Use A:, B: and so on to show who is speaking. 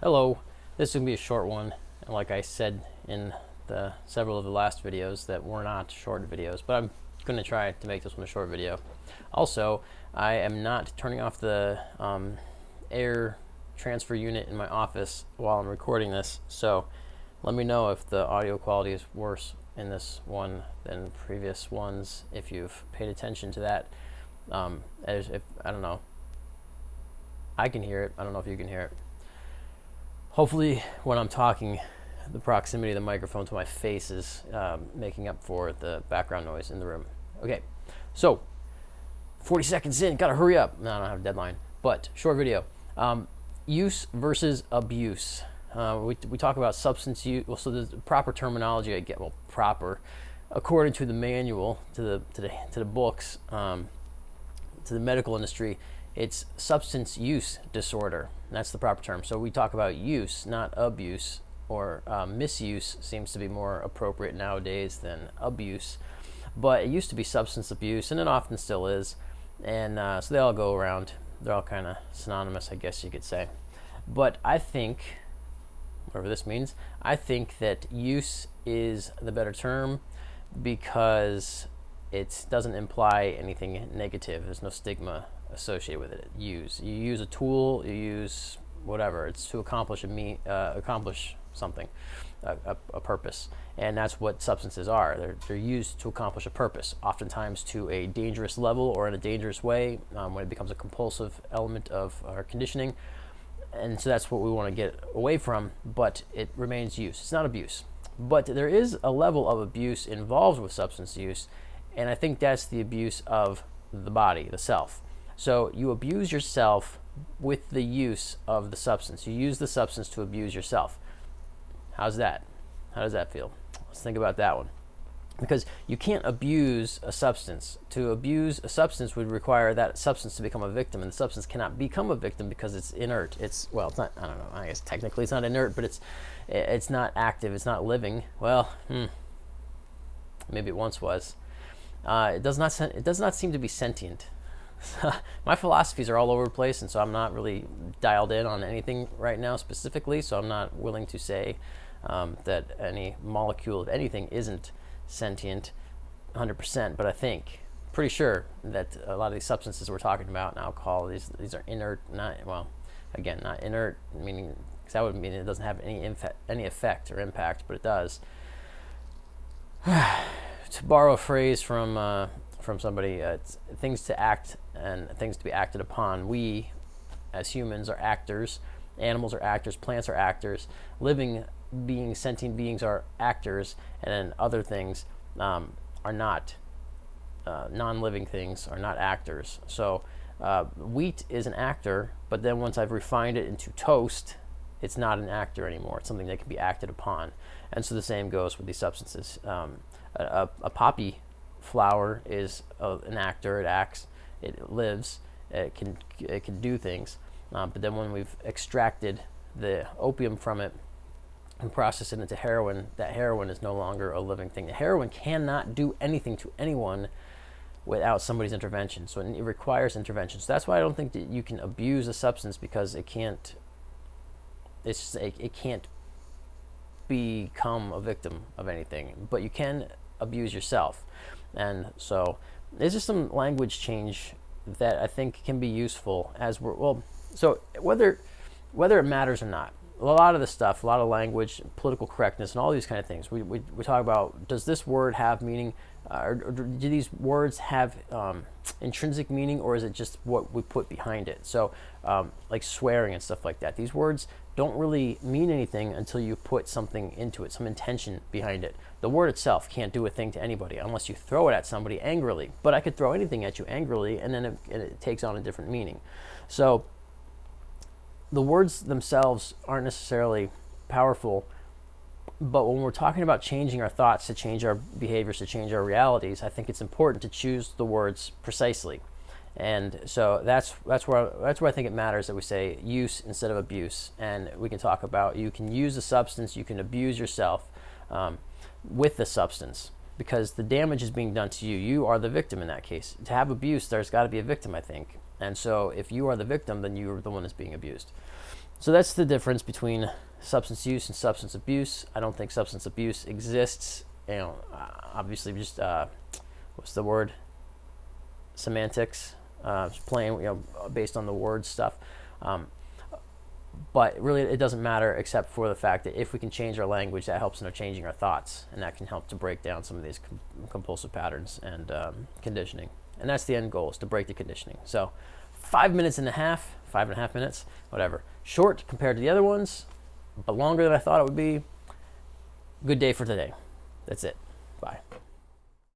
A: Hello, this is going to be a short one, and like I said in several of the last videos that were not short videos, but I'm going to try to make this one a short video. Also, I am not turning off the air transfer unit in my office while I'm recording this, so let me know if the audio quality is worse in this one than previous ones, if you've paid attention to that. I don't know. I can hear it. I don't know if you can hear it. Hopefully, when I'm talking, the proximity of the microphone to my face is making up for the background noise in the room. Okay, so 40 seconds in, gotta hurry up. No, I don't have a deadline, but short video. Use versus abuse. We talk about substance use. Well, so the proper terminology I get, well, proper, according to the manual, to the books, to the medical industry, it's substance use disorder. That's the proper term. So we talk about use, not abuse, or misuse seems to be more appropriate nowadays than abuse. But it used to be substance abuse, and it often still is. And so they all go around. They're all kind of synonymous, I guess you could say. But I think, whatever this means, I think that use is the better term because it doesn't imply anything negative. There's no stigma associated with it. You use a tool, you use whatever. It's to accomplish accomplish something, a purpose, and that's what substances are. They're used to accomplish a purpose, oftentimes to a dangerous level or in a dangerous way when it becomes a compulsive element of our conditioning. And so that's what we want to get away from. But it remains use. It's not abuse. But there is a level of abuse involved with substance use, and I think that's the abuse of the body, the self. So you abuse yourself with the use of the substance. You use the substance to abuse yourself. How's that? How does that feel? Let's think about that one. Because you can't abuse a substance. To abuse a substance would require that substance to become a victim, and the substance cannot become a victim because it's inert. It's not. I don't know. I guess technically it's not inert, but it's not active. It's not living. Well, maybe it once was. It does not seem to be sentient. My philosophies are all over the place, and so I'm not really dialed in on anything right now specifically, so I'm not willing to say that any molecule of anything isn't sentient 100%, but I think, pretty sure that a lot of these substances we're talking about, and alcohol, these are inert, not inert, meaning, because that would mean it doesn't have any effect or impact, but it does. To borrow a phrase from somebody, things to act and things to be acted upon. We, as humans, are actors. Animals are actors. Plants are actors. Living beings, sentient beings, are actors, and then other things are not. Non-living things are not actors. So wheat is an actor, but then once I've refined it into toast, it's not an actor anymore. It's something that can be acted upon. And so the same goes with these substances. A poppy flower is an actor. It acts, it lives, it can do things. But then when we've extracted the opium from it and processed it into heroin, that heroin is no longer a living thing. The heroin cannot do anything to anyone without somebody's intervention. So it requires intervention. So that's why I don't think that you can abuse a substance, because it can't. It can't become a victim of anything. But you can abuse yourself. And so there's just some language change that I think can be useful as so whether it matters or not, a lot of the stuff, a lot of language, political correctness, and all these kind of things, we talk about, does this word have meaning, or do these words have intrinsic meaning, or is it just what we put behind it? So like swearing and stuff like that, these words don't really mean anything until you put something into it, some intention behind it. The word itself can't do a thing to anybody unless you throw it at somebody angrily. But I could throw anything at you angrily, and then it takes on a different meaning. So the words themselves aren't necessarily powerful, but when we're talking about changing our thoughts, to change our behaviors, to change our realities, I think it's important to choose the words precisely. And so that's where I think it matters that we say use instead of abuse. And we can talk about, you can use a substance, you can abuse yourself with the substance, because the damage is being done to you. You are the victim in that case. To have abuse, there's got to be a victim, I think. And so if you are the victim, then you're the one that's being abused. So that's the difference between substance use and substance abuse. I don't think substance abuse exists. Obviously, just what's the word? Semantics, playing, based on the word stuff. But really, it doesn't matter except for the fact that if we can change our language, that helps in our changing our thoughts, and that can help to break down some of these compulsive patterns and conditioning. And that's the end goal, is to break the conditioning. So 5.5 minutes, whatever. Short compared to the other ones, but longer than I thought it would be. Good day for today. That's it. Bye.